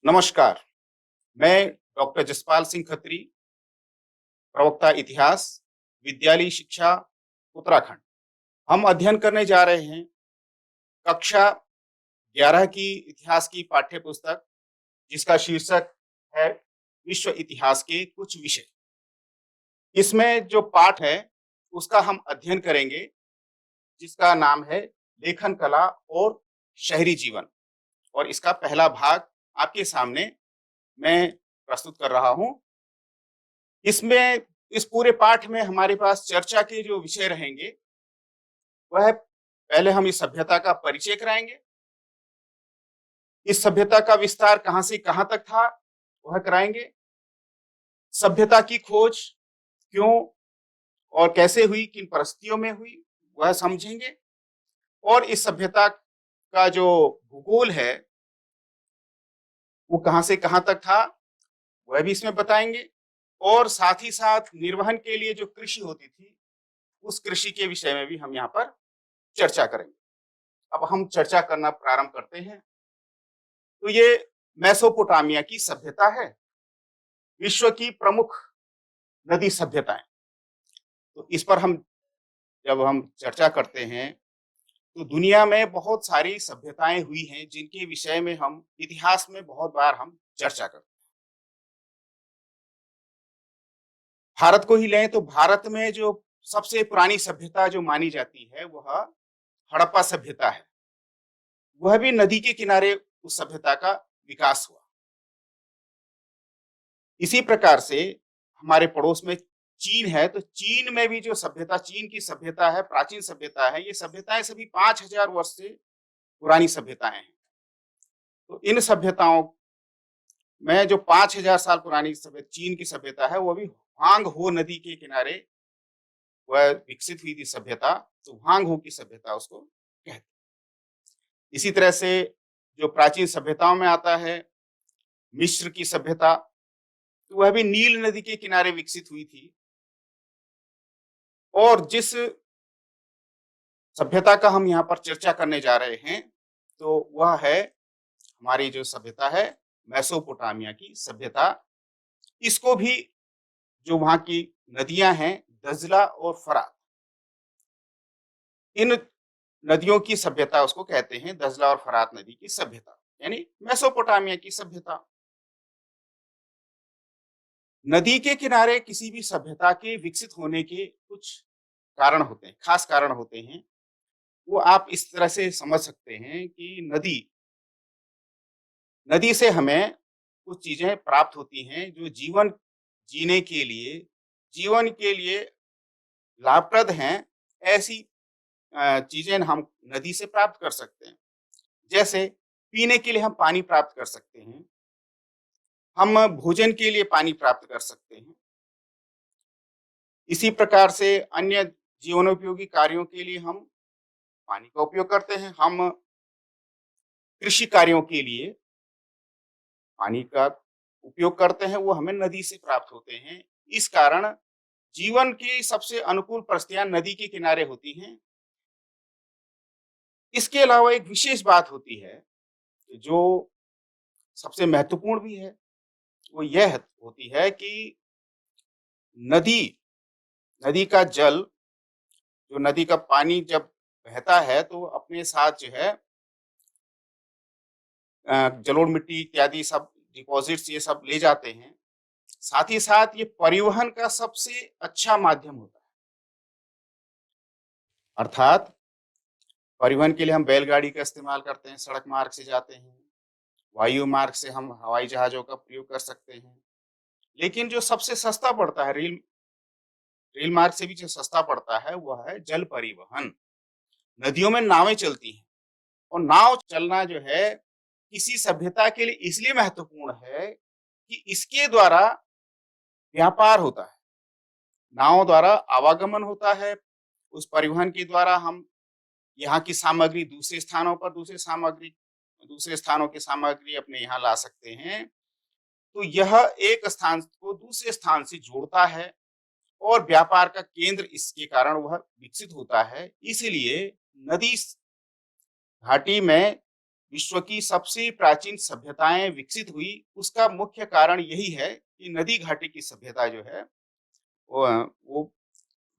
नमस्कार। मैं डॉक्टर जसपाल सिंह खत्री, प्रवक्ता इतिहास, विद्यालयी शिक्षा, उत्तराखंड। हम अध्ययन करने जा रहे हैं कक्षा 11 की इतिहास की पाठ्य पुस्तक, जिसका शीर्षक है विश्व इतिहास के कुछ विषय। इसमें जो पाठ है उसका हम अध्ययन करेंगे, जिसका नाम है लेखन कला और शहरी जीवन। और इसका पहला भाग आपके सामने मैं प्रस्तुत कर रहा हूं। इसमें इस पूरे पाठ में हमारे पास चर्चा के जो विषय रहेंगे, वह पहले हम इस सभ्यता का परिचय कराएंगे। इस सभ्यता का विस्तार कहां से कहां तक था, वह कराएंगे। सभ्यता की खोज क्यों और कैसे हुई, किन परिस्थितियों में हुई, वह समझेंगे। और इस सभ्यता का जो भूगोल है, वो कहां से कहां तक था, वह भी इसमें बताएंगे। और साथ ही साथ निर्वहन के लिए जो कृषि होती थी, उस कृषि के विषय में भी हम यहाँ पर चर्चा करेंगे। अब हम चर्चा करना प्रारंभ करते हैं। तो ये मेसोपोटामिया की सभ्यता है, विश्व की प्रमुख नदी सभ्यताएं। तो इस पर जब हम चर्चा करते हैं, तो दुनिया में बहुत सारी सभ्यताएं हुई हैं, जिनके विषय में हम इतिहास में बहुत बार हम चर्चा करते हैं। भारत को ही लें तो भारत में जो सबसे पुरानी सभ्यता जो मानी जाती है, वह हड़प्पा सभ्यता है। वह भी नदी के किनारे उस सभ्यता का विकास हुआ। इसी प्रकार से हमारे पड़ोस में चीन है, तो चीन में भी जो सभ्यता, चीन की सभ्यता है, प्राचीन सभ्यता है, ये सभ्यताएं सभी 5000 वर्ष से पुरानी सभ्यताएं हैं। तो इन सभ्यताओं में जो 5000 साल पुरानी चीन की सभ्यता है, वो भी ह्वांग हो नदी के किनारे वह विकसित हुई थी सभ्यता। तो ह्वांग हो की सभ्यता उसको कहते हैं। इसी तरह से जो प्राचीन सभ्यताओं में आता है मिस्र की सभ्यता, तो वह भी नील नदी के किनारे विकसित हुई थी। और जिस सभ्यता का हम यहाँ पर चर्चा करने जा रहे हैं, तो वह है हमारी जो सभ्यता है मेसोपोटामिया की सभ्यता। इसको भी जो वहां की नदियां हैं दजला और फरात, इन नदियों की सभ्यता उसको कहते हैं, दजला और फरात नदी की सभ्यता, यानी मेसोपोटामिया की सभ्यता। नदी के किनारे किसी भी सभ्यता के विकसित होने के कुछ कारण होते हैं, खास कारण होते हैं। वो आप इस तरह से समझ सकते हैं कि नदी नदी से हमें कुछ चीजें प्राप्त होती हैं जो जीवन के लिए लाभप्रद हैं। ऐसी चीजें हम नदी से प्राप्त कर सकते हैं। जैसे पीने के लिए हम पानी प्राप्त कर सकते हैं, हम भोजन के लिए पानी प्राप्त कर सकते हैं। इसी प्रकार से अन्य जीवनोपयोगी कार्यों के लिए हम पानी का उपयोग करते हैं। हम कृषि कार्यों के लिए पानी का उपयोग करते हैं, वो हमें नदी से प्राप्त होते हैं। इस कारण जीवन की सबसे अनुकूल परिस्थितियां नदी के किनारे होती हैं। इसके अलावा एक विशेष बात होती है जो सबसे महत्वपूर्ण भी है, वो यह होती है कि नदी नदी का जल, जो नदी का पानी जब बहता है, तो अपने साथ जो है जलोढ़ मिट्टी इत्यादि सब डिपॉजिट्स ये सब ले जाते हैं। साथ ही साथ ये परिवहन का सबसे अच्छा माध्यम होता है। अर्थात परिवहन के लिए हम बैलगाड़ी का इस्तेमाल करते हैं, सड़क मार्ग से जाते हैं। वायु मार्ग से हम हवाई जहाज़ों का प्रयोग कर सकते हैं। लेकिन जो सबसे सस्ता पड़ता है, रेल मार्ग से भी जो सस्ता पड़ता है, वह है जल परिवहन। नदियों में नावें चलती हैं, और नाव चलना जो है किसी सभ्यता के लिए इसलिए महत्वपूर्ण है कि इसके द्वारा व्यापार होता है। नाव द्वारा आवागमन होता है। उस परिवहन के द्वारा हम यहाँ की सामग्री दूसरे स्थानों की सामग्री अपने यहाँ ला सकते हैं। तो यह एक स्थान को दूसरे स्थान से जोड़ता है, और व्यापार का केंद्र इसके कारण वह विकसित होता है। इसलिए नदी घाटी में विश्व की सबसे प्राचीन सभ्यताएं विकसित हुई, उसका मुख्य कारण यही है कि नदी घाटी की सभ्यता जो है वो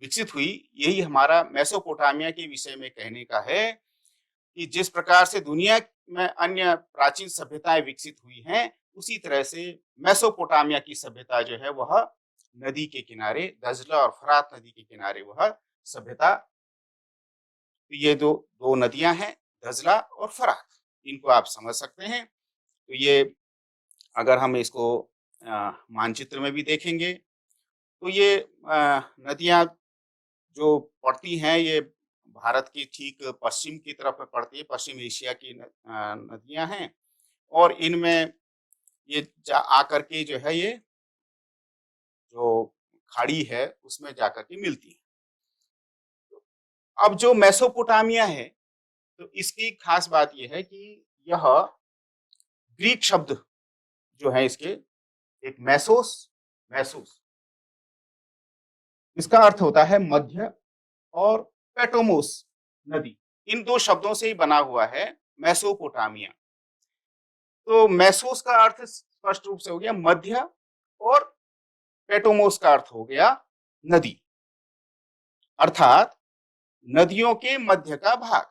विकसित हुई। यही हमारा मेसोपोटामिया के विषय में कहने का है कि जिस प्रकार से दुनिया में अन्य प्राचीन सभ्यताएं विकसित हुई हैं, उसी तरह से मेसोपोटामिया की सभ्यता जो है वह नदी के किनारे, दजला और फरात नदी के किनारे वह सभ्यता। तो ये दो दो नदियां हैं, दजला और फरात, इनको आप समझ सकते हैं। तो ये अगर हम इसको मानचित्र में भी देखेंगे तो ये नदियां जो पड़ती हैं, ये भारत की ठीक पश्चिम की तरफ में पड़ती है, पश्चिम एशिया की नदियां हैं। और इनमें ये जा आकर के जो है ये जो खाड़ी है उसमें जाकर के मिलती है। अब जो मेसोपोटामिया है, तो इसकी खास बात ये है कि यह ग्रीक शब्द जो है इसके, एक मेसोस, मैसोस, इसका अर्थ होता है मध्य, और पेटोमोस नदी, इन दो शब्दों से ही बना हुआ है मेसोपोटामिया। तो मेसोस का अर्थ स्पष्ट रूप से हो गया मध्य, और पेटोमोस का अर्थ हो गया नदी, अर्थात नदियों के मध्य का भाग।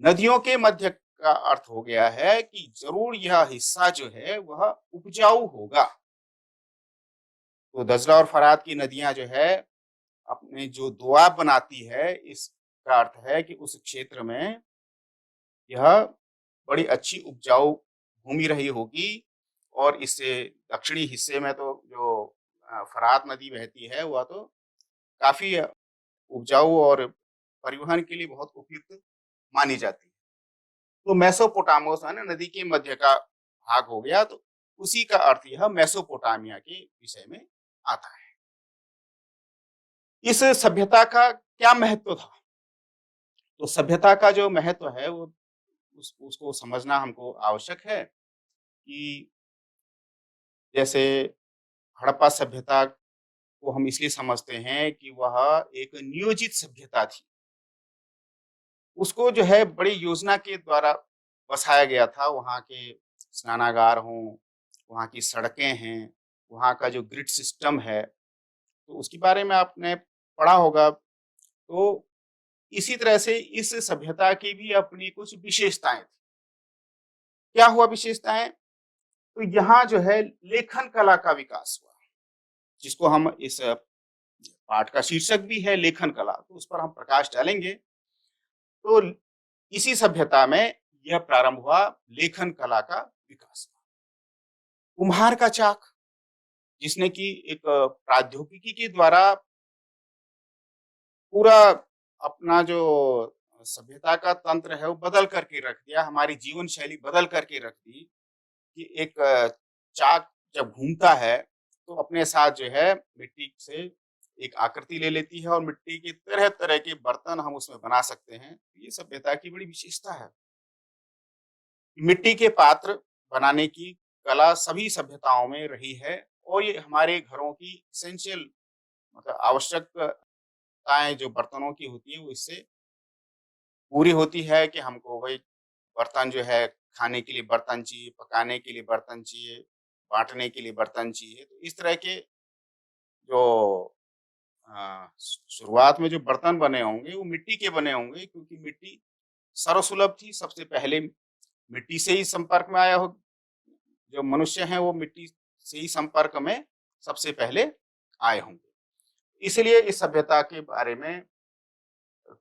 नदियों के मध्य का अर्थ हो गया है कि जरूर यह हिस्सा जो है वह उपजाऊ होगा। तो दजला और फरात की नदियां जो है अपने जो दोआब बनाती है, इसका अर्थ है कि उस क्षेत्र में यह बड़ी अच्छी उपजाऊ भूमि रही होगी। और इससे दक्षिणी हिस्से में तो जो फरात नदी बहती है वह तो काफी उपजाऊ और परिवहन के लिए बहुत उपयुक्त मानी जाती है। तो मेसोपोटामोस है ना, नदी के मध्य का भाग हो गया, तो उसी का अर्थ यह मेसोपोटामिया के विषय में आता है। इस सभ्यता का क्या महत्व था? तो सभ्यता का जो महत्व है वो उसको समझना हमको आवश्यक है कि जैसे हड़प्पा सभ्यता को हम इसलिए समझते हैं कि वह एक नियोजित सभ्यता थी। उसको जो है बड़ी योजना के द्वारा बसाया गया था। वहाँ के स्नानागार हों, वहाँ की सड़कें हैं, वहाँ का जो ग्रिड सिस्टम है, तो उसके बारे में आपने पढ़ा होगा। तो इसी तरह से इस सभ्यता की भी अपनी कुछ विशेषताएँ थी। क्या हुआ विशेषताएँ? तो यहाँ जो है लेखन कला का विकास हुआ, जिसको हम इस पाठ का शीर्षक भी है लेखन कला, तो उस पर हम प्रकाश डालेंगे। तो इसी सभ्यता में यह प्रारंभ हुआ, लेखन कला का विकास। कुम्हार का चाक, जिसने कि एक प्रौद्योगिकी के द्वारा पूरा अपना जो सभ्यता का तंत्र है वो बदल करके रख दिया, हमारी जीवन शैली बदल करके रख दी। कि एक चाक जब घूमता है तो अपने साथ जो है मिट्टी से एक आकृति ले लेती है, और मिट्टी के तरह-तरह के बर्तन हम उसमें बना सकते हैं। ये सभ्यता की बड़ी विशेषता है। मिट्टी के पात्र बनाने की कला सभी सभ्यताओं में रही है, और ये हमारे घरों की एसेंशियल, मतलब आवश्यकताएं जो बर्तनों की होती है वो इससे पूरी होती है कि हमको वही बर्तन जो है, खाने के लिए बर्तन चाहिए, पकाने के लिए बर्तन चाहिए, बाँटने के लिए बर्तन चाहिए। तो इस तरह के जो शुरुआत में जो बर्तन बने होंगे वो मिट्टी के बने होंगे, क्योंकि मिट्टी सर्वसुलभ थी। सबसे पहले मिट्टी से ही संपर्क में आया हो, जो मनुष्य हैं वो मिट्टी से ही संपर्क में सबसे पहले आए होंगे। इसलिए इस सभ्यता के बारे में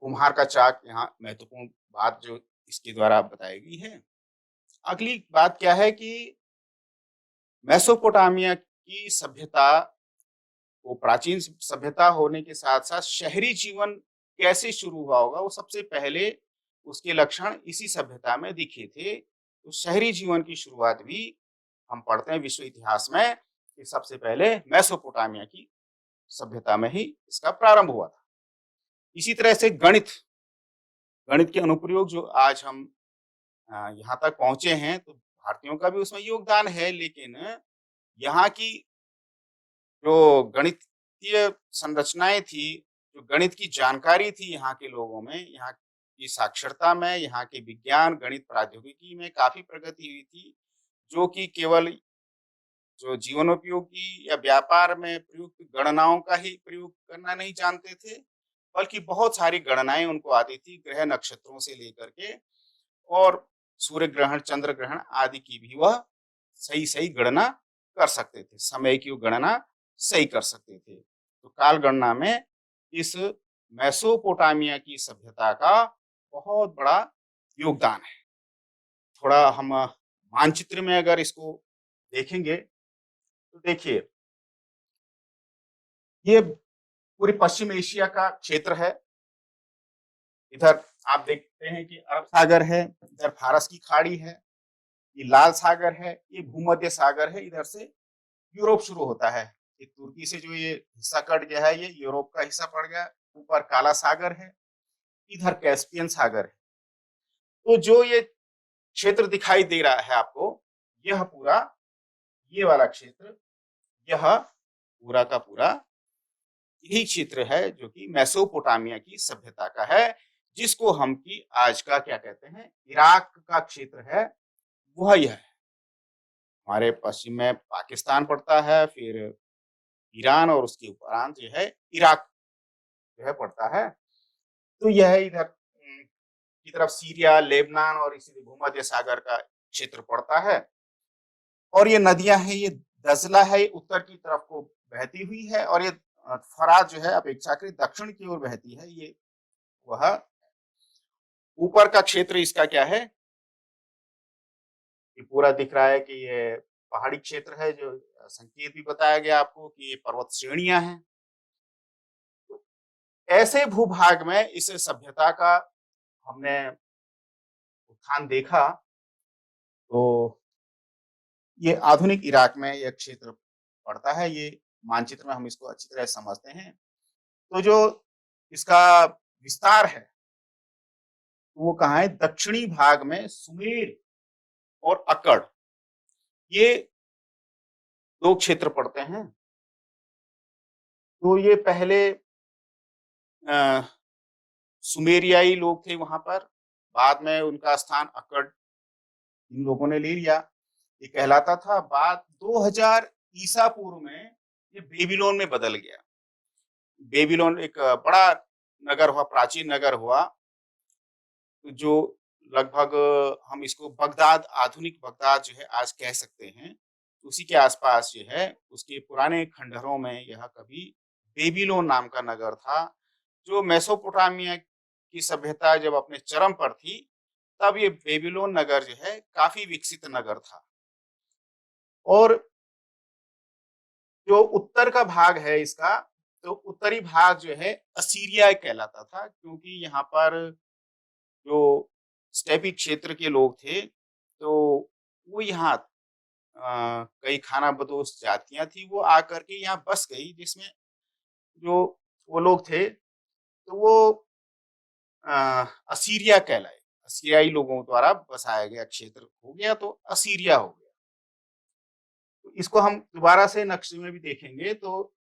कुम्हार का चाक यहाँ महत्वपूर्ण बात जो इसके द्वारा बताई गई है। अगली बात क्या है कि मेसोपोटामिया की सभ्यता, वो प्राचीन सभ्यता होने के साथ-साथ शहरी जीवन कैसे शुरू हुआ होगा, वो सबसे पहले उसके लक्षण इसी सभ्यता में दिखे थे। तो शहरी जीवन की शुरुआत भी हम पढ़ते हैं विश्व इतिहास में कि सबसे पहले मेसोपोटामिया की सभ्यता में ही इसका प्रारंभ हुआ था। इसी तरह से गणित, गणित के अनुप्रयोग जो आज हम यहाँ तक पहुँचे हैं, तो भारतीयों का भी उसमें योगदान है, लेकिन यहाँ की जो गणितीय संरचनाएँ थी, जो गणित की जानकारी थी यहाँ के लोगों में, यहाँ की साक्षरता में, यहाँ के विज्ञान, गणित, प्रौद्योगिकी में काफ़ी प्रगति हुई थी, जो कि केवल जो जीवनोपयोगी या व्यापार में प्रयुक्त गणनाओं का ही प्रयोग करना नहीं जानते थे, बल्कि बहुत सारी गणनाएँ उनको आती थी, ग्रह नक्षत्रों से लेकर के और सूर्य ग्रहण, चंद्र ग्रहण आदि की भी वह सही-सही गणना कर सकते थे। समय की वो गणना सही कर सकते थे। तो काल गणना में इस मेसोपोटामिया की सभ्यता का बहुत बड़ा योगदान है। थोड़ा हम मानचित्र में अगर इसको देखेंगे, तो देखिए, ये पूरे पश्चिम एशिया का क्षेत्र है। इधर आप देखते हैं कि अरब सागर है, इधर फारस की खाड़ी है, ये लाल सागर है, ये भूमध्य सागर है, इधर से यूरोप शुरू होता है। ये तुर्की से जो ये हिस्सा कट गया है, ये यूरोप का हिस्सा पड़ गया। ऊपर काला सागर है, इधर कैस्पियन सागर है। तो जो ये क्षेत्र दिखाई दे रहा है आपको, यह पूरा, ये वाला क्षेत्र, यह पूरा का पूरा यही क्षेत्र है जो कि मेसोपोटामिया की सभ्यता का है, जिसको हम कि आज का क्या कहते हैं, इराक का क्षेत्र है, वह यह है। हमारे पश्चिम में पाकिस्तान पड़ता है, फिर ईरान और उसके उपरांत जो है इराक जो है पड़ता है। तो यह इधर की तरफ सीरिया, लेबनान और इसी भूमध्य सागर का क्षेत्र पड़ता है। और ये नदियां हैं, ये दजला है, ये उत्तर की तरफ को बहती हुई है, और ये फरात जो है अपेक्षाकृत दक्षिण की ओर बहती है। ये वह ऊपर का क्षेत्र इसका क्या है, ये पूरा दिख रहा है कि ये पहाड़ी क्षेत्र है, जो संकेत भी बताया गया आपको कि ये पर्वत श्रेणियां हैं। ऐसे भूभाग में इस सभ्यता का हमने उत्थान देखा, तो ये आधुनिक इराक में यह क्षेत्र पड़ता है। ये मानचित्र में हम इसको अच्छी तरह समझते हैं। तो जो इसका विस्तार है, वो कहाँ है, दक्षिणी भाग में सुमेर और अक्कड़, ये दो क्षेत्र पड़ते हैं। तो ये पहले सुमेरियाई लोग थे वहां पर, बाद में उनका स्थान अक्कड़ इन लोगों ने ले लिया। ये कहलाता था, बाद 2000 ईसा पूर्व में ये बेबीलोन में बदल गया। बेबीलोन एक बड़ा नगर हुआ, प्राचीन नगर हुआ, जो लगभग हम इसको बगदाद, आधुनिक बगदाद जो है आज कह सकते हैं, उसी के आसपास जो है, उसके पुराने खंडहरों में यह कभी बेबीलोन नाम का नगर था। जो मेसोपोटामिया की सभ्यता जब अपने चरम पर थी, तब ये बेबीलोन नगर जो है काफी विकसित नगर था। और जो उत्तर का भाग है इसका, तो उत्तरी भाग जो है असीरिया कहलाता था, क्योंकि यहाँ पर जो स्टेपी क्षेत्र के लोग थे, तो वो यहाँ कई खानाबदोश जातियां थी, वो आकर के यहाँ बस गई, जिसमें जो वो लोग थे, तो वो असीरिया कहलाए। असीरियाई लोगों द्वारा बसाया गया क्षेत्र हो गया, तो असीरिया हो गया। तो इसको हम दोबारा से नक्शे में भी देखेंगे, तो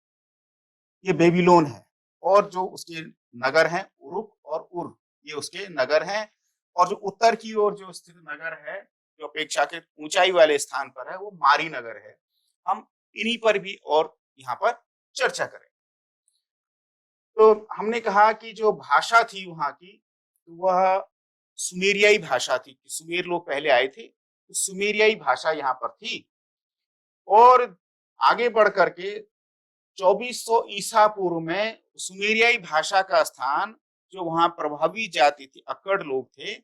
ये बेबीलोन है, और जो उसके नगर हैं उरुक और उर, ये उसके नगर हैं। और जो उत्तर की ओर जो स्थित नगर है, जो अपेक्षाकृत ऊंचाई वाले स्थान पर है, वो मारी नगर है। हम इन्हीं पर भी और यहाँ पर चर्चा करें। तो हमने कहा कि जो भाषा थी वहां की, वह सुमेरियाई भाषा थी। सुमेर लोग पहले आए थे, तो सुमेरियाई भाषा यहाँ पर थी। और आगे बढ़ करके 2400 ईसा पूर्व में सुमेरियाई भाषा का स्थान, जो वहां प्रभावी जाति थी, अक्कड़ लोग थे,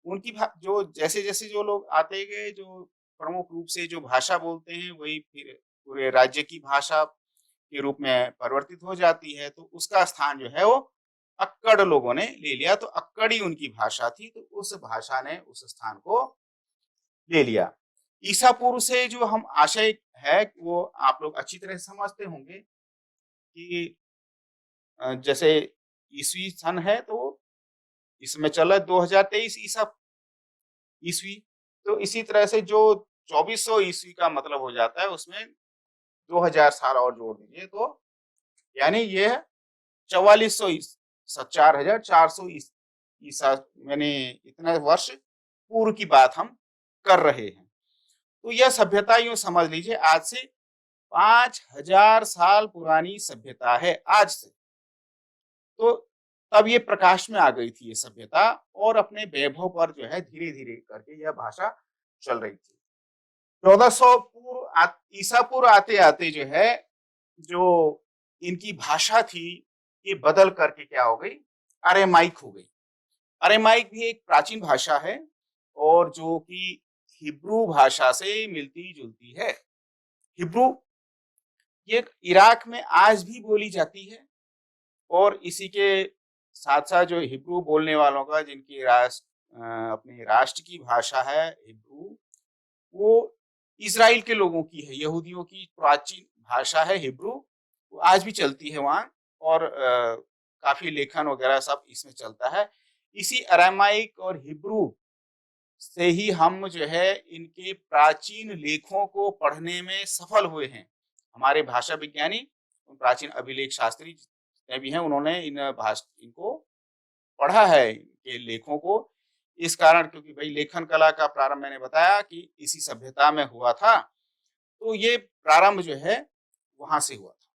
उनकी जो जैसे जैसे जो लोग आते गए, जो प्रमुख रूप से जो भाषा बोलते हैं, वही फिर पूरे राज्य की भाषा के रूप में परिवर्तित हो जाती है। तो उसका स्थान जो है वो अक्कड़ लोगों ने ले लिया। तो अक्कड़ ही उनकी भाषा थी, तो उस भाषा ने उस स्थान को ले लिया। ईसा पूर्व से जो हम आशय है, वो आप लोग अच्छी तरह से समझते होंगे कि जैसे ईसवी सन है, तो इसमें चला 2023 ईसवी। तो इसी तरह से जो 2400 ईस्वी का मतलब हो जाता है, उसमें 2000 साल और जोड़ दीजिए, तो यानी ये 4400 4,400 ईसा मैंने इतने वर्ष पूर्व की बात हम कर रहे हैं। तो यह सभ्यता यूँ समझ लीजिए आज से 5000 साल पुरानी सभ्यता है आज से। तो तब ये प्रकाश में आ गई थी ये सभ्यता और अपने वैभव पर जो है धीरे-धीरे करके यह भाषा चल रही थी। 1400 ईसा पूर्व आते-आते जो है, जो इनकी भाषा थी, ये बदल करके क्या हो गई, अरेमाइक हो गई। अरेमाइक भी एक प्राचीन भाषा है और जो कि हिब्रू भाषा से मिलती-जुलती है। हिब्रू ये इराक में आज भी बोली जाती है और इसी के साथ-साथ जो हिब्रू बोलने वालों का जिनकी अपने राष्ट्र की भाषा है हिब्रू, वो इज़राइल के लोगों की है, यहूदियों की प्राचीन भाषा है हिब्रू, वो आज भी चलती है वहाँ और काफ़ी लेखन वगैरह सब इसमें चलता है। इसी अरामाइक और हिब्रू से ही हम जो है इनके प्राचीन लेखों को पढ़ने में सफल हुए हैं। हमारे भाषा विज्ञानी, प्राचीन अभिलेख शास्त्री जितने भी हैं उन्होंने इनको पढ़ा है इनके लेखों को। इस कारण क्योंकि भई लेखन कला का प्रारंभ मैंने बताया कि इसी सभ्यता में हुआ था, तो ये प्रारंभ जो है वहाँ से हुआ था।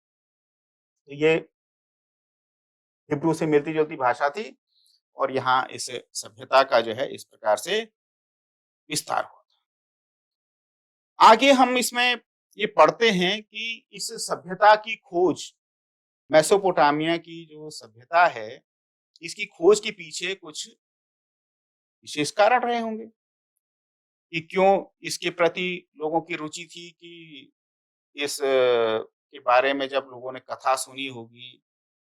तो ये हिब्रू से मिलती-जुलती भाषा थी और यहाँ इस सभ्यता का जो है इस प्रकार से विस्तार हुआ था। आगे हम इसमें ये पढ़ते हैं कि इस सभ्यता की खोज, मेसोपोटामिया की जो सभ्यता है, इसकी खोज के पीछे कुछ विशेष कारण रहे होंगे कि क्यों इसके प्रति लोगों की रुचि थी कि इस के बारे में जब लोगों ने कथा सुनी होगी,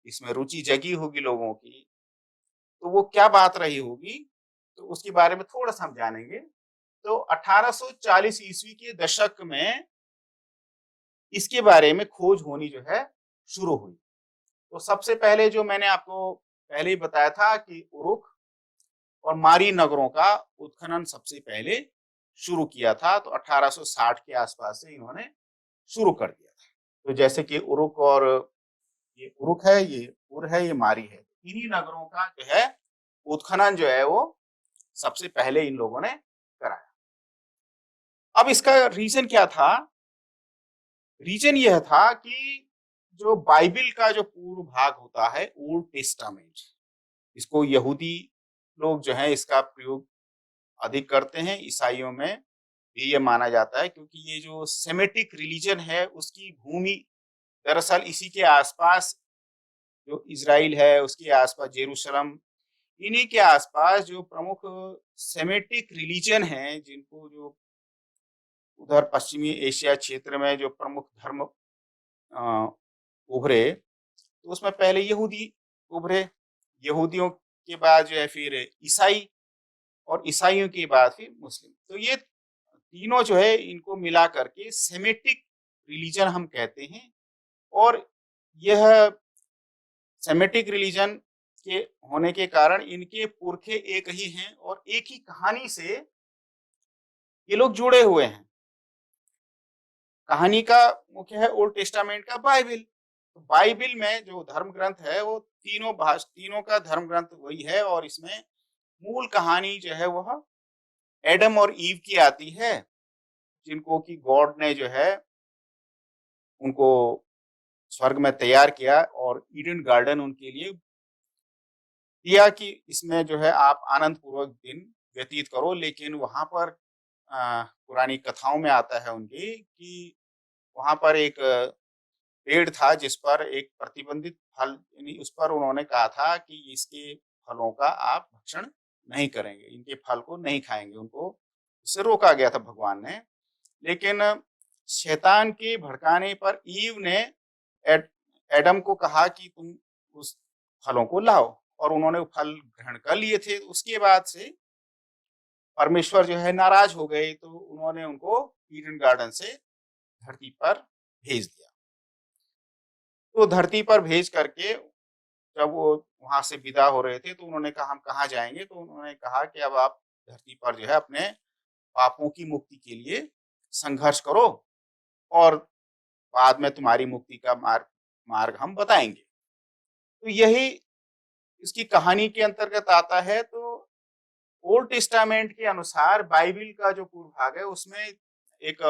इसमें रुचि जगी होगी लोगों की, तो वो क्या बात रही होगी, तो उसके बारे में थोड़ा-सा हम जानेंगे। तो 1840 ईस्वी के दशक में इसके बारे में खोज होनी जो है शुरू हुई। तो सबसे पहले जो मैंने आपको पहले ही बताया था कि उरुक और मारी नगरों का उत्खनन सबसे पहले शुरू किया था, तो 1860 के आसपास से इन्होंने शुरू कर दिया था। तो जैसे कि उरुक और ये उरुक है, ये उर है, ये मारी है। इन्हीं नगरों का जो है उत्खनन जो है वो सबसे पहले इन लोगों ने कराया। अब इसका रीज़न क्या था? रीज़न यह था कि जो बाइबिल का जो पूर्व भाग होता है ओल्ड टेस्टामेंट, इसको यहूदी लोग जो है इसका प्रयोग अधिक करते हैं। ईसाइयों में भी ये माना जाता है क्योंकि ये जो सेमिटिक रिलीजन है उसकी भूमि दरअसल इसी के आसपास, जो इज़राइल है उसके आसपास जेरूशलम, इन्हीं के आसपास जो प्रमुख सेमिटिक रिलीजन हैं जिनको जो उधर पश्चिमी एशिया क्षेत्र में जो प्रमुख धर्म अ, उभरे, तो उसमें पहले यहूदी उभरे, यहूदियों के बाद जो है फिर ईसाई और ईसाइयों के बाद फिर मुस्लिम। तो ये तीनों जो है इनको मिला करके सेमिटिक रिलीजन हम कहते हैं और यह सेमिटिक रिलीजन के होने के कारण इनके पुरखे एक ही हैं और एक ही कहानी से ये लोग जुड़े हुए हैं। कहानी का मुख्य है ओल्ड टेस्टामेंट का बाइबिल। तो बाइबिल में जो धर्म ग्रंथ है वो तीनों का धर्म ग्रंथ वही है और इसमें मूल कहानी जो है वह एडम और ईव की आती है, जिनको कि गॉड ने जो है उनको स्वर्ग में तैयार किया और ईडन गार्डन उनके लिए दिया कि इसमें जो है आप आनंद पूर्वक दिन व्यतीत करो। लेकिन वहाँ पर पुरानी कथाओं में आता है उनकी कि वहाँ पर एक पेड़ था जिस पर एक प्रतिबंधित फल, यानी उस पर उन्होंने कहा था कि इसके फलों का आप भक्षण नहीं करेंगे, इनके फल को नहीं खाएँगे, उनको उससे रोका गया था भगवान ने। लेकिन शैतान के भड़काने पर ईव ने एड एडम को कहा कि तुम उस फलों को लाओ और उन्होंने वो फल ग्रहण कर लिए थे। उसके बाद से परमेश्वर जो है नाराज़ हो गए, तो उन्होंने उनको ईडन गार्डन से धरती पर भेज दिया। तो धरती पर भेज करके जब वो वहाँ से विदा हो रहे थे, तो उन्होंने कहा हम कहाँ जाएँगे? तो उन्होंने कहा कि अब आप धरती पर जो है अपने पापों की मुक्ति के लिए संघर्ष करो और बाद में तुम्हारी मुक्ति का मार्ग मार्ग हम बताएँगे। तो यही इसकी कहानी के अंतर्गत आता है। तो ओल्ड टेस्टामेंट के अनुसार बाइबिल का जो पूर्व भाग है उसमें एक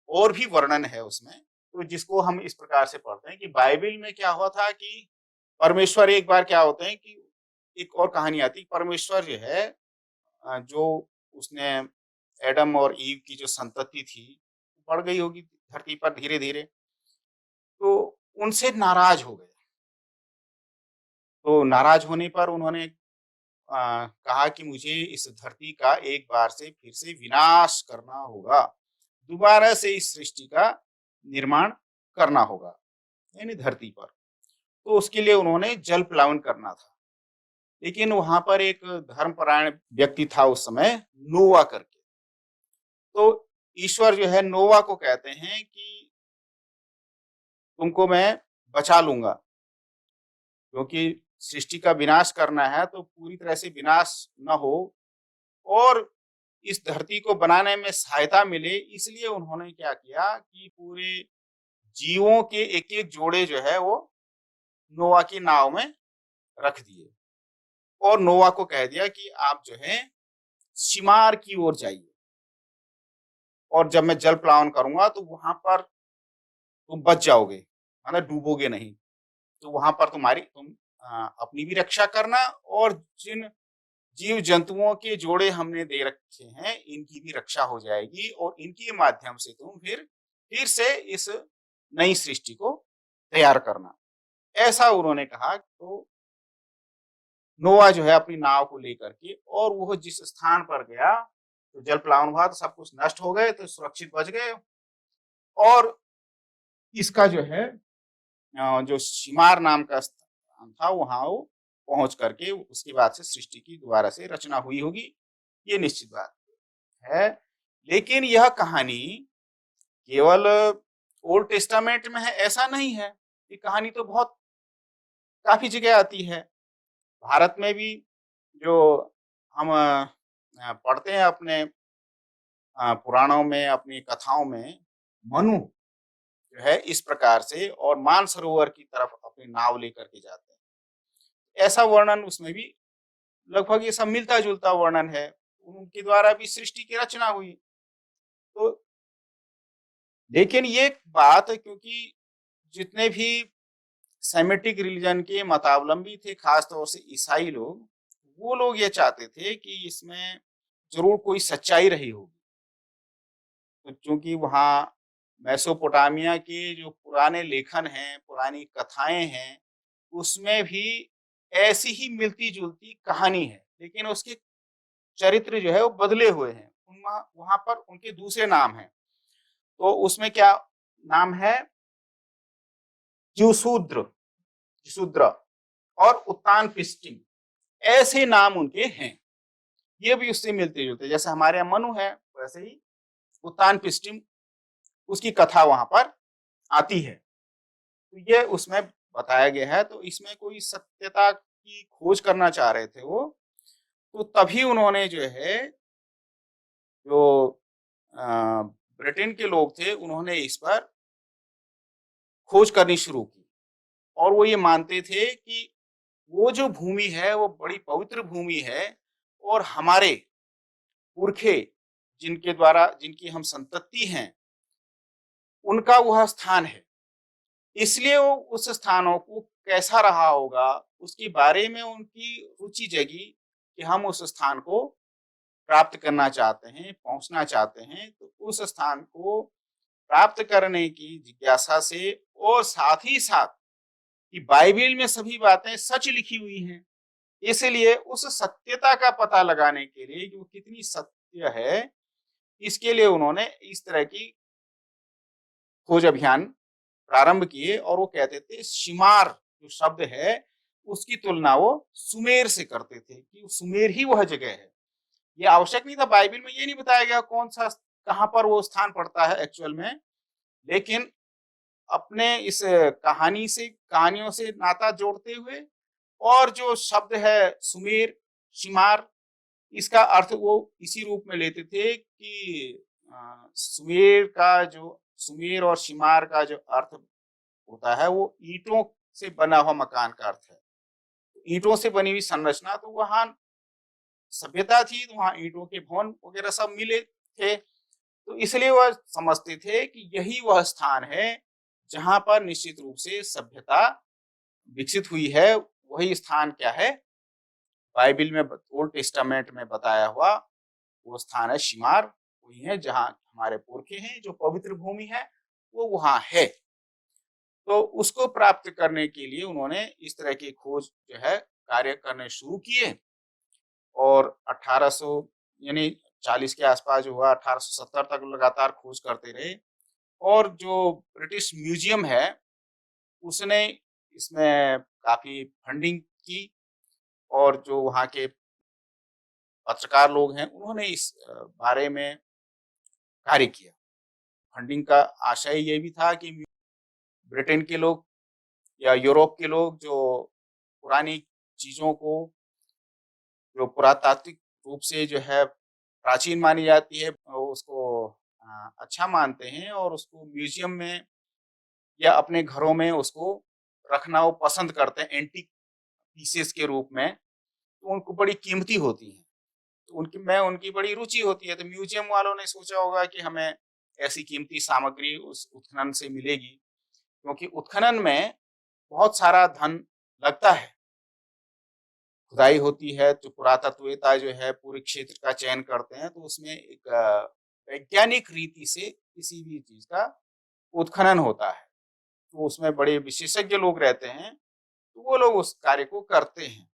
और भी वर्णन है उसमें, तो जिसको हम इस प्रकार से पढ़ते हैं कि बाइबिल में क्या हुआ था कि परमेश्वर एक बार क्या होते हैं कि एक और कहानी आती है, परमेश्वर जो है जो उसने एडम और ईव की जो संतति थी बढ़ गई होगी धरती पर धीरे धीरे, तो उनसे नाराज हो गए। तो नाराज होने पर उन्होंने कहा कि मुझे इस धरती का एक बार से फिर से विनाश करना होगा, दोबारा से इस सृष्टि का निर्माण करना होगा, यानी धरती पर। तो उसके लिए उन्होंने जल प्लावन करना था। लेकिन वहां पर एक धर्मपरायण व्यक्ति था उस समय, नोवा करके। तो ईश्वर जो है नोवा को कहते हैं कि तुमको मैं बचा लूंगा, क्योंकि सृष्टि का विनाश करना है तो पूरी तरह से विनाश न हो और इस धरती को बनाने में सहायता मिले, इसलिए उन्होंने क्या किया कि पूरे जीवों के एक एक जोड़े जो है वो नोवा की नाव में रख दिए और नोवा को कह दिया कि आप जो है शिमार की ओर जाइए और जब मैं जल प्लावन करूंगा तो वहां पर तुम बच जाओगे, मतलब डूबोगे नहीं। तो वहां पर तुम अपनी भी रक्षा करना और जिन जीव जंतुओं के जोड़े हमने दे रखे हैं इनकी भी रक्षा हो जाएगी और इनके माध्यम से तुम फिर से इस नई सृष्टि को तैयार करना, ऐसा उन्होंने कहा। तो नोआ जो है अपनी नाव को लेकर के और वो जिस स्थान पर गया तो जल प्लावन हुआ तो सब कुछ नष्ट हो गए, तो सुरक्षित बच गए। और इसका जो है जो शिमार नाम का स्थान था वहां वो पहुंच करके उसके बाद से सृष्टि की दोबारा से रचना हुई होगी, ये निश्चित बात है। लेकिन यह कहानी केवल ओल्ड टेस्टामेंट में है ऐसा नहीं है, ये कहानी तो बहुत काफी जगह आती है। भारत में भी जो हम पढ़ते हैं अपने पुराणों में, अपनी कथाओं में, मनु जो है इस प्रकार से और मानसरोवर की तरफ अपनी नाव लेकर के जाते हैं, ऐसा वर्णन उसमें भी लगभग ये सब मिलता जुलता वर्णन है। उनके द्वारा भी सृष्टि की रचना हुई। तो लेकिन ये बात है क्योंकि जितने भी सेमेटिक रिलीजन के मतावलंबी थे, खास तौर से ईसाई लोग, वो लोग ये चाहते थे कि इसमें जरूर कोई सच्चाई रही होगी। तो चूंकि वहाँ मेसोपोटामिया के जो पुराने लेखन हैं, पुरानी कथाएं हैं, उसमें भी ऐसी ही मिलती-जुलती कहानी है, लेकिन उसके चरित्र जो है वो बदले हुए हैं। वहाँ वहाँ पर उनके दूसरे नाम हैं। तो उसमें क्या नाम है? ज्यूशूद्र, शूद्र और उत्तान पिष्टिम, ऐसे नाम उनके हैं। ये भी उससे मिलते जुलते, जैसे हमारे यहाँ मनु है वैसे ही उत्तान पिष्टिम उसकी कथा वहां पर आती है। तो ये उसमें बताया गया है। तो इसमें कोई सत्यता की खोज करना चाह रहे थे वो, तो तभी उन्होंने जो है जो ब्रिटेन के लोग थे उन्होंने इस पर खोज करनी शुरू की और वो ये मानते थे कि वो जो भूमि है वो बड़ी पवित्र भूमि है और हमारे पुरखे जिनकी हम संतति हैं उनका वह स्थान है। इसलिए वो उस स्थानों को कैसा रहा होगा उसके बारे में उनकी रुचि जगी कि हम उस स्थान को प्राप्त करना चाहते हैं, पहुंचना चाहते हैं। तो उस स्थान को प्राप्त करने की जिज्ञासा से और साथ ही साथ कि बाइबिल में सभी बातें सच लिखी हुई हैं, इसलिए उस सत्यता का पता लगाने के लिए कि वो कितनी सत्य है, इसके लिए उन्होंने इस तरह की खोज अभियान प्रारंभ किए। और वो कहते थे शिमार जो शब्द है उसकी तुलना वो सुमेर से करते थे कि सुमेर ही वह जगह है। ये आवश्यक नहीं था, बाइबिल में ये नहीं बताया गया कौन सा कहां पर वो स्थान पड़ता है एक्चुअल में, लेकिन अपने इस कहानियों से नाता जोड़ते हुए और जो शब्द है सुमेर, शिमार, इसका अर्थ वो इसी रूप में लेते थे कि सुमेर और शिमार का जो अर्थ होता है वो ईंटों से बना हुआ मकान का अर्थ है। ईंटों से बनी हुई संरचना, तो वहाँ सभ्यता थी, तो वहाँ ईंटों के भवन वगैरह सब मिले थे। तो इसलिए वह समझते थे कि यही वह स्थान है जहाँ पर निश्चित रूप से सभ्यता विकसित हुई है। वही स्थान क्या है? बाइबिल में ओल्ड टेस्टामेंट में बताया हुआ वो स्थान है शिमार। वही है जहाँ हमारे पुरखे हैं, जो पवित्र भूमि है वो वहाँ है। तो उसको प्राप्त करने के लिए उन्होंने इस तरह की खोज जो है कार्य करने शुरू किए, और 1800 यानी 40 के आसपास जो हुआ, 1870 तक लगातार खोज करते रहे। और जो ब्रिटिश म्यूजियम है उसने इसमें काफी फंडिंग की, और जो वहाँ के पत्रकार लोग हैं उन्होंने इस बारे में कार्य किया। फंडिंग का आशय ये भी था कि ब्रिटेन के लोग या यूरोप के लोग जो पुरानी चीजों को, जो पुरातात्विक रूप से जो है प्राचीन मानी जाती है, उसको अच्छा मानते हैं और उसको म्यूजियम में या अपने घरों में उसको रखना वो पसंद करते हैं एंटीक पीसेस के रूप में। तो उनको बड़ी कीमती होती हैं, तो उनकी बड़ी रुचि होती है। तो म्यूजियम वालों ने सोचा होगा कि हमें ऐसी कीमती सामग्री उस उत्खनन से मिलेगी, क्योंकि उत्खनन में बहुत सारा धन लगता है। खुदाई होती है तो पुरातत्ववेत्ता जो है पूरे क्षेत्र का चयन करते हैं, तो उसमें एक वैज्ञानिक रीति से किसी भी चीज का उत्खनन होता है। तो उसमें बड़े विशेषज्ञ लोग रहते हैं, तो वो लोग उस कार्य को करते हैं।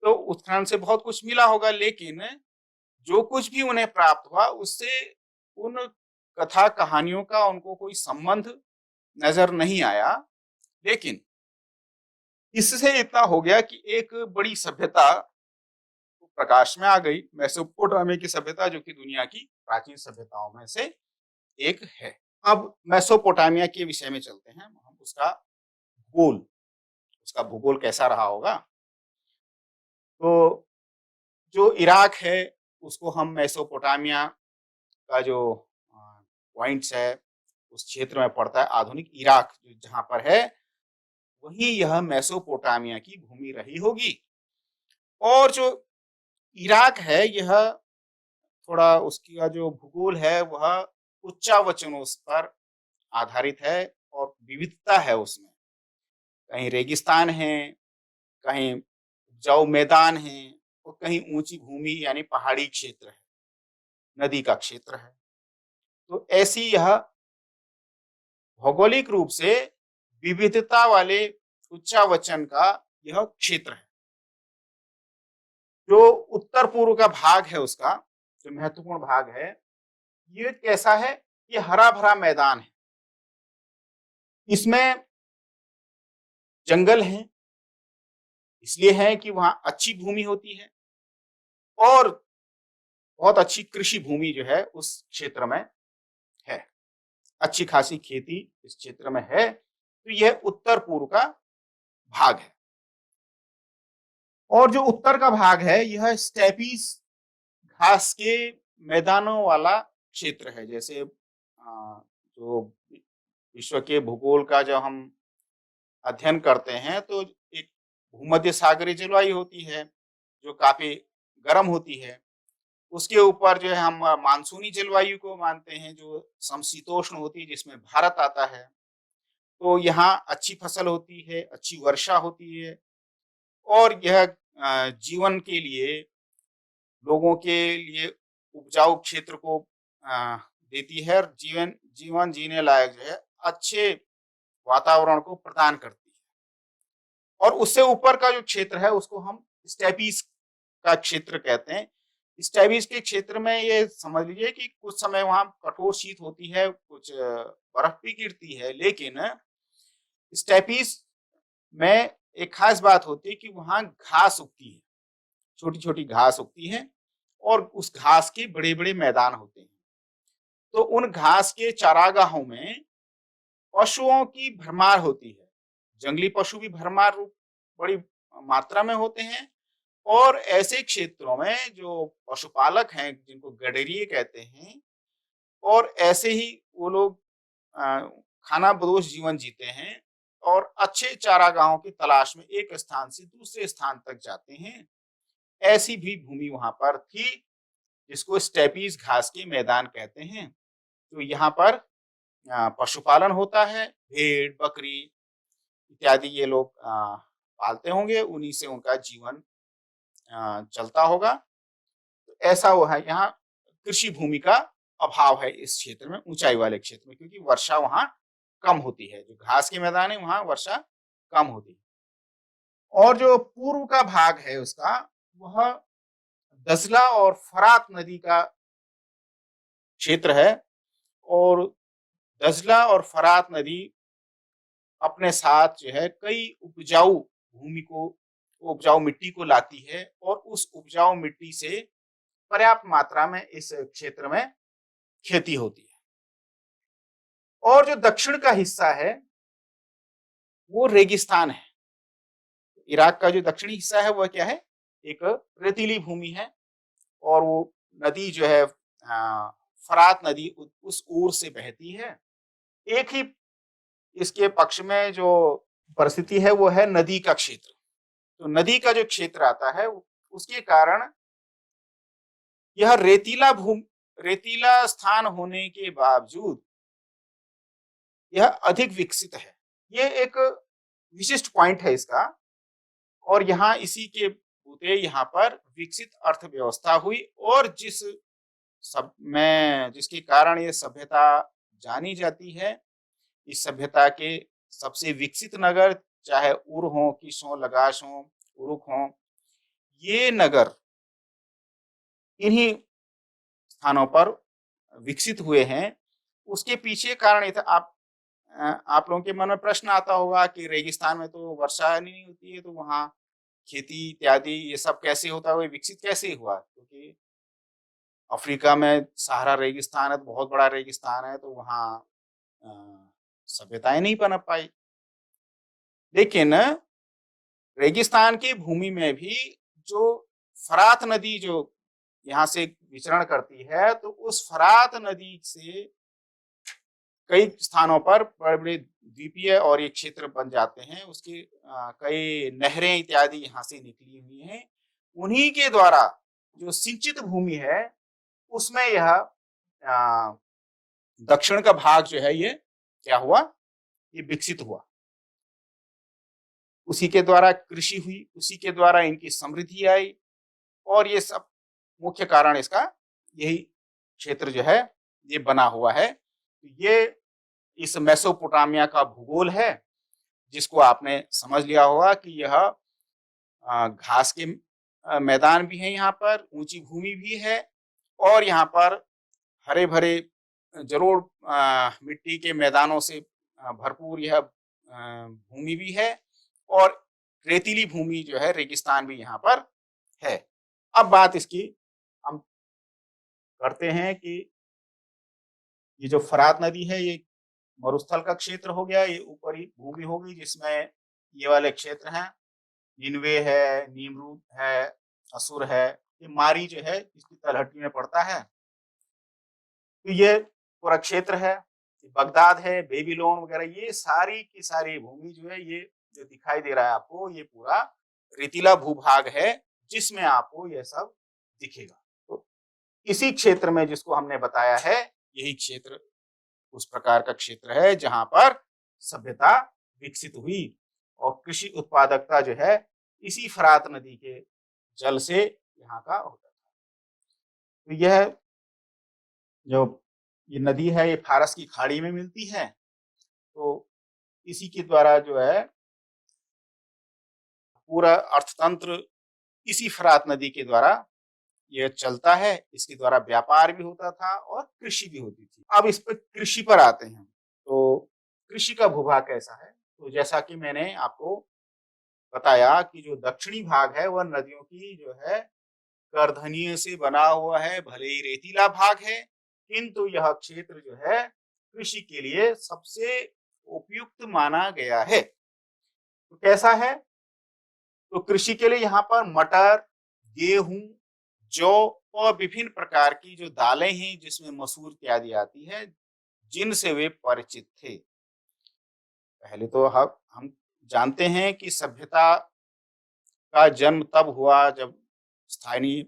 तो उत्खनन से बहुत कुछ मिला होगा, लेकिन जो कुछ भी उन्हें प्राप्त हुआ उससे उन कथा कहानियों का उनको कोई संबंध नजर नहीं आया। लेकिन इससे इतना हो गया कि एक बड़ी सभ्यता प्रकाश में आ गई, मेसोपोटामिया की सभ्यता, जो कि दुनिया की प्राचीन सभ्यताओं में से एक है। अब मेसोपोटामिया के विषय में चलते हैं हम। भूगोल उसका भूगोल कैसा रहा होगा? तो जो इराक है उसको हम मेसोपोटामिया का जो पॉइंट्स है उस क्षेत्र में पड़ता है। आधुनिक इराक जहाँ पर है वही यह मेसोपोटामिया की भूमि रही होगी। और जो इराक है यह थोड़ा उसका जो भूगोल है वह उच्चावचनों पर आधारित है और विविधता है उसमें। कहीं रेगिस्तान है, कहीं उपजाऊ मैदान है, और कहीं ऊंची भूमि यानी पहाड़ी क्षेत्र है, नदी का क्षेत्र है। तो ऐसी यह भौगोलिक रूप से विविधता वाले उच्चावचन का यह क्षेत्र है। जो उत्तर पूर्व का भाग है उसका जो महत्वपूर्ण भाग है, ये कैसा है? ये हरा भरा मैदान है, इसमें जंगल है, इसलिए है कि वहां अच्छी भूमि होती है, और बहुत अच्छी कृषि भूमि जो है उस क्षेत्र में है। अच्छी खासी खेती इस क्षेत्र में है। तो यह उत्तर पूर्व का भाग है। और जो उत्तर का भाग है यह स्टेपीज घास के मैदानों वाला क्षेत्र है। जैसे जो विश्व के भूगोल का जब हम अध्ययन करते हैं तो एक भूमध्य सागरीय जलवायु होती है जो काफी गर्म होती है। उसके ऊपर जो है हम मानसूनी जलवायु को मानते हैं जो समशीतोष्ण होती है, जिसमें भारत आता है। तो यहाँ अच्छी फसल होती है, अच्छी वर्षा होती है, और यह जीवन के लिए, लोगों के लिए उपजाऊ क्षेत्र को देती है, और जीवन जीवन जीने लायक जो है अच्छे वातावरण को प्रदान करती है। और उससे ऊपर का जो क्षेत्र है उसको हम स्टेपीज का क्षेत्र कहते हैं। स्टेपीज के क्षेत्र में ये समझ लीजिए कि कुछ समय वहां कठोर शीत होती है, कुछ बर्फ भी गिरती है, लेकिन स्टेपीज में एक खास बात होती है कि वहां घास उगती है, छोटी छोटी घास उगती है, और उस घास के बड़े बड़े मैदान होते हैं। तो उन घास के चारागाहों में पशुओं की भरमार होती है। जंगली पशु भी भरमार रूप बड़ी मात्रा में होते हैं। और ऐसे क्षेत्रों में जो पशुपालक हैं जिनको गडेरिए कहते हैं, और ऐसे ही वो लोग खानाबदोश जीवन जीते हैं, और अच्छे चारागाहों की तलाश में एक स्थान से दूसरे स्थान तक जाते हैं। ऐसी भी भूमि वहां पर थी, जिसको स्टेपीज घास के मैदान कहते हैं। तो यहाँ पर पशुपालन होता है, भेड़ बकरी इत्यादि ये लोग पालते होंगे, उन्हीं से उनका जीवन चलता होगा। तो ऐसा वो है, यहाँ कृषि भूमि का अभाव है इस क्षेत्र में, ऊंचाई वाले क्षेत्र में, क्योंकि वर्षा वहां कम होती है। जो घास के मैदान है वहां वर्षा कम होती है। और जो पूर्व का भाग है उसका, वह दजला और फरात नदी का क्षेत्र है। और दजला और फरात नदी अपने साथ जो है कई उपजाऊ मिट्टी को लाती है, और उस उपजाऊ मिट्टी से पर्याप्त मात्रा में इस क्षेत्र में खेती होती है। और जो दक्षिण का हिस्सा है वो रेगिस्तान है। इराक का जो दक्षिणी हिस्सा है वह क्या है, एक रेतीली भूमि है। और वो नदी जो है फरात नदी उस ओर से बहती है। एक ही इसके पक्ष में जो परिस्थिति है वो है नदी का क्षेत्र। तो नदी का जो क्षेत्र आता है उसके कारण यह रेतीला स्थान होने के बावजूद यह अधिक विकसित है। ये एक विशिष्ट पॉइंट है इसका। और यहाँ इसी के बूते यहाँ पर विकसित अर्थव्यवस्था हुई, और जिसके कारण ये सभ्यता जानी जाती है। इस सभ्यता के सबसे विकसित नगर, चाहे उर हो, किश हो, लगाश हो, उरुक हो, ये नगर इन्हीं स्थानों पर विकसित हुए हैं। उसके पीछे कारण ये था, आप लोगों के मन में प्रश्न आता होगा कि रेगिस्तान में तो वर्षा नहीं होती है, तो वहाँ खेती इत्यादि ये सब कैसे होता है, विकसित कैसे हुआ? क्योंकि अफ्रीका में सहारा रेगिस्तान है, तो बहुत बड़ा रेगिस्तान है, तो वहाँ सभ्यताएं नहीं पनप पाई। लेकिन रेगिस्तान की भूमि में भी जो फरात नदी जो यहाँ से विचरण करती है, तो उस फरात नदी से कई स्थानों पर बड़े बड़े द्वीपीय और ये क्षेत्र बन जाते हैं। उसकी कई नहरें इत्यादि यहाँ से निकली हुई हैं। उन्हीं के द्वारा जो सिंचित भूमि है उसमें यह दक्षिण का भाग जो है ये क्या हुआ, ये विकसित हुआ। उसी के द्वारा कृषि हुई, उसी के द्वारा इनकी समृद्धि आई। और ये सब मुख्य कारण इसका यही क्षेत्र जो है ये बना हुआ है। ये इस मेसोपोटामिया का भूगोल है, जिसको आपने समझ लिया होगा कि यह घास के मैदान भी है, यहाँ पर ऊंची भूमि भी है, और यहाँ पर हरे भरे जरूर मिट्टी के मैदानों से भरपूर यह भूमि भी है, और रेतीली भूमि जो है रेगिस्तान भी यहाँ पर है। अब बात इसकी हम करते हैं कि ये जो फरात नदी है ये मरुस्थल का क्षेत्र हो गया, ये ऊपरी भूमि होगी जिसमें ये वाले क्षेत्र हैं, निनवे है, नीमरूद है, असुर है, ये मारी जो है इसकी तलहटी में पड़ता है। तो ये पूरा क्षेत्र है, बगदाद है, बेबीलोन वगैरह, ये सारी की सारी भूमि जो है, ये जो दिखाई दे रहा है आपको, ये पूरा रेतीला भूभाग है जिसमें आपको यह सब दिखेगा। तो इसी क्षेत्र में जिसको हमने बताया है, यही क्षेत्र उस प्रकार का क्षेत्र है जहां पर सभ्यता विकसित हुई, और कृषि उत्पादकता जो है इसी फरात नदी के जल से यहाँ का होता था। तो यह जो ये नदी है ये फारस की खाड़ी में मिलती है। तो इसी के द्वारा जो है पूरा अर्थतंत्र इसी फरात नदी के द्वारा यह चलता है। इसके द्वारा व्यापार भी होता था और कृषि भी होती थी। अब इस पर कृषि पर आते हैं। तो कृषि का भूभाग कैसा है? तो जैसा कि मैंने आपको बताया कि जो दक्षिणी भाग है वह नदियों की जो है करधनियों से बना हुआ है, भले ही रेतीला भाग है, किंतु यह क्षेत्र जो है कृषि के लिए सबसे उपयुक्त माना गया है। तो कैसा है? तो कृषि के लिए यहाँ पर मटर, गेहूं, जौ और विभिन्न प्रकार की जो दालें हैं जिसमें मसूर इत्यादि आती है, जिनसे वे परिचित थे। पहले तो हम जानते हैं कि सभ्यता का जन्म तब हुआ जब स्थानीय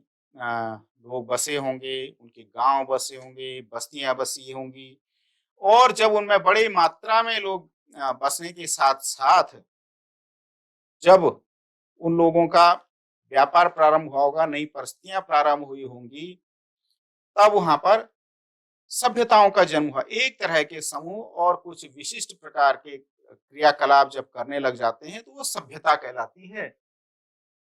लोग बसे होंगे, उनके गांव बसे होंगे, बस्तियां बसी होंगी और जब उनमें बड़ी मात्रा में लोग बसने के साथ-साथ जब उन लोगों का व्यापार प्रारंभ हुआ होगा, नई परिस्थितियां प्रारंभ हुई होंगी, तब वहां पर सभ्यताओं का जन्म हुआ। एक तरह के समूह और कुछ विशिष्ट प्रकार के क्रियाकलाप जब करने लग जाते हैं, तो वो सभ्यता कहलाती है।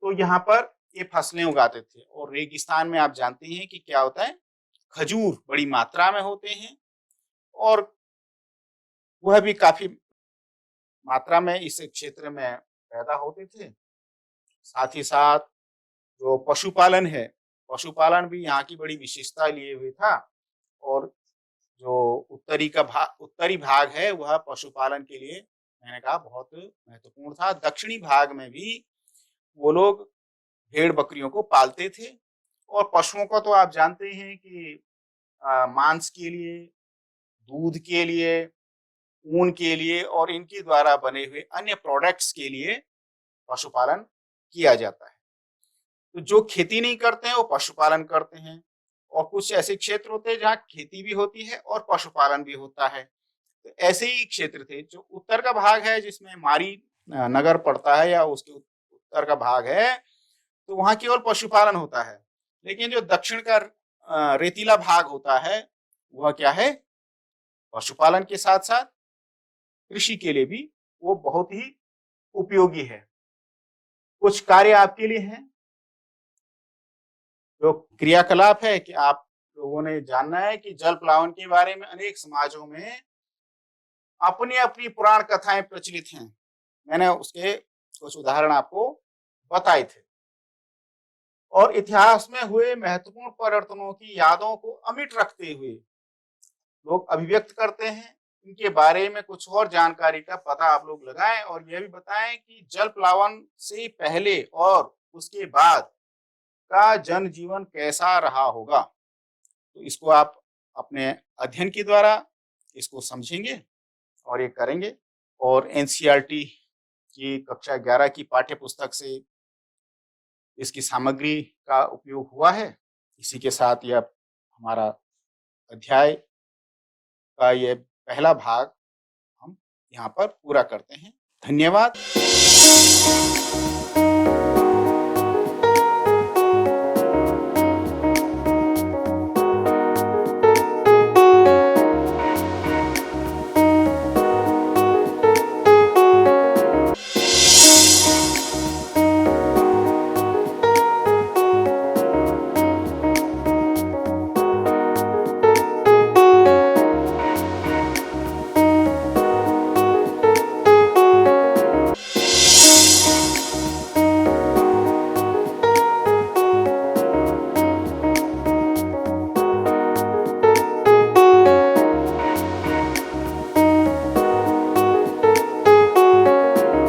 तो यहाँ पर ये फसलें उगाते थे और रेगिस्तान में आप जानते हैं कि क्या होता है, खजूर बड़ी मात्रा में होते हैं और वह भी काफी मात्रा में इस क्षेत्र में पैदा होते थे। साथ ही साथ जो पशुपालन है, पशुपालन भी यहाँ की बड़ी विशेषता लिए हुए था और जो उत्तरी भाग है वह पशुपालन के लिए मैंने कहा बहुत महत्वपूर्ण था। दक्षिणी भाग में भी वो लोग भेड़-बकरियों को पालते थे और पशुओं को तो आप जानते हैं कि मांस के लिए, दूध के लिए, ऊन के लिए और इनके द्वारा बने हुए अन्य प्रोडक्ट्स के लिए पशुपालन किया जाता है। तो जो खेती नहीं करते हैं वो पशुपालन करते हैं और कुछ ऐसे क्षेत्र होते हैं जहाँ खेती भी होती है और पशुपालन भी होता है। तो ऐसे ही क्षेत्र थे जो उत्तर का भाग है जिसमें मारी नगर पड़ता है या उसके उत्तर का भाग है, तो वहाँ केवल पशुपालन होता है। लेकिन जो दक्षिण का रेतीला भाग होता है वह क्या है, पशुपालन के साथ साथ कृषि के लिए भी वो बहुत ही उपयोगी है। कुछ कार्य आपके लिए हैं, जो क्रियाकलाप है कि आप लोगों ने जानना है कि जल प्लावन के बारे में अनेक समाजों में अपनी अपनी पुराण कथाएं प्रचलित हैं। मैंने उसके कुछ उदाहरण आपको बताए थे और इतिहास में हुए महत्वपूर्ण परिवर्तनों की यादों को अमिट रखते हुए लोग अभिव्यक्त करते हैं। इनके बारे में कुछ और जानकारी का पता आप लोग लगाएं और यह भी बताएं कि जल प्लावन से पहले और उसके बाद का जनजीवन कैसा रहा होगा। तो इसको आप अपने अध्ययन के द्वारा इसको समझेंगे और ये करेंगे और एनसीईआरटी की कक्षा 11 की पाठ्य पुस्तक से इसकी सामग्री का उपयोग हुआ है। इसी के साथ यह हमारा अध्याय का ये पहला भाग हम यहाँ पर पूरा करते हैं। धन्यवाद।